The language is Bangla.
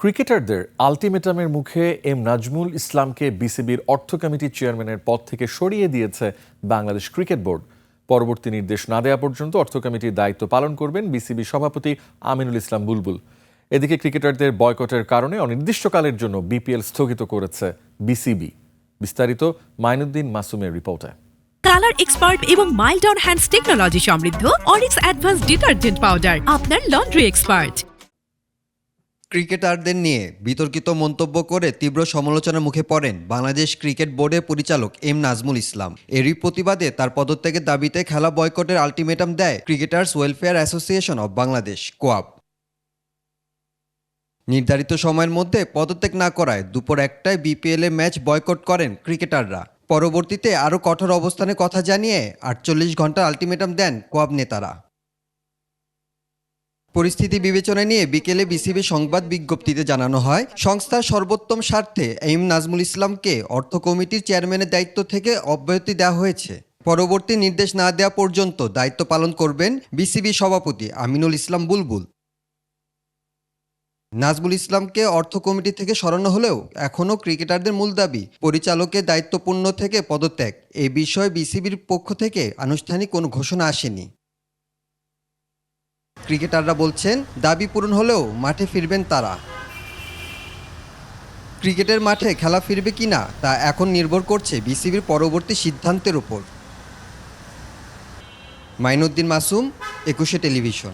ক্রিকেটারদের আলটিমেটামের মুখে এম নাজমুল ইসলামকে বিসিবির অর্থ কমিটির চেয়ারম্যানের পদ থেকে সরিয়ে দিয়েছে বাংলাদেশ ক্রিকেট বোর্ড। পরবর্তী নির্দেশ না দেওয়া পর্যন্ত অর্থ কমিটির দায়িত্ব পালন করবেন বিসিবি সভাপতি আমিনুল ইসলাম বুলবুল। এদিকে ক্রিকেটারদের বয়কটের কারণে অনির্দিষ্টকালের জন্য বিপিএল স্থগিত করেছে বিসিবি। বিস্তারিত মাইনুদ্দিন মাসুমের রিপোর্টে। কালার এক্সপার্ট এবং মাইল্ড অন হ্যান্ডস টেকনোলজি সমৃদ্ধ অরিক্স অ্যাডভান্স ডিটারজেন্ট পাউডার আপনার লন্ড্রি এক্সপার্ট। ক্রিকেটারদের নিয়ে বিতর্কিত মন্তব্য করে তীব্র সমালোচনার মুখে পড়েন বাংলাদেশ ক্রিকেট বোর্ডের পরিচালক এম নাজমুল ইসলাম। এরই প্রতিবাদে তার পদত্যাগের দাবিতে খেলা বয়কটের আলটিমেটাম দেয় cricketers welfare association of Bangladesh COAB. নির্ধারিত সময়ের মধ্যে পদত্যাগ না করায় দুপুর 1টায় বিপিএল-এ ম্যাচ বয়কট করেন ক্রিকেটাররা। পরবর্তীতে আরও কঠোর অবস্থানের কথা জানিয়ে 48 ঘন্টার আলটিমেটাম দেন কোয়াব নেতারা। পরিস্থিতি বিবেচনায় নিয়ে বিকেলে বিসিবি সংবাদ বিজ্ঞপ্তিতে জানানো হয়, সংস্থার সর্বোত্তম স্বার্থে এম নাজমুল ইসলামকে অর্থ কমিটির চেয়ারম্যানের দায়িত্ব থেকে অব্যাহতি দেওয়া হয়েছে। পরবর্তী নির্দেশ না দেওয়া পর্যন্ত দায়িত্ব পালন করবেন বিসিবি সভাপতি আমিনুল ইসলাম বুলবুল। নাজমুল ইসলামকে অর্থ কমিটি থেকে সরানো হলেও এখনও ক্রিকেটারদের মূল দাবি পরিচালকের দায়িত্বপূর্ণ থেকে পদত্যাগ। এ বিষয়ে বিসিবির পক্ষ থেকে আনুষ্ঠানিক কোনো ঘোষণা আসেনি। ক্রিকেটাররা বলছেন, দাবি পূরণ হলেও মাঠে ফিরবেন তারা। ক্রিকেটের মাঠে খেলা ফিরবে কিনা তা এখন নির্ভর করছে বিসিবির পরবর্তী সিদ্ধান্তের উপর। মাইনুদ্দিন মাসুম, 21 টেলিভিশন।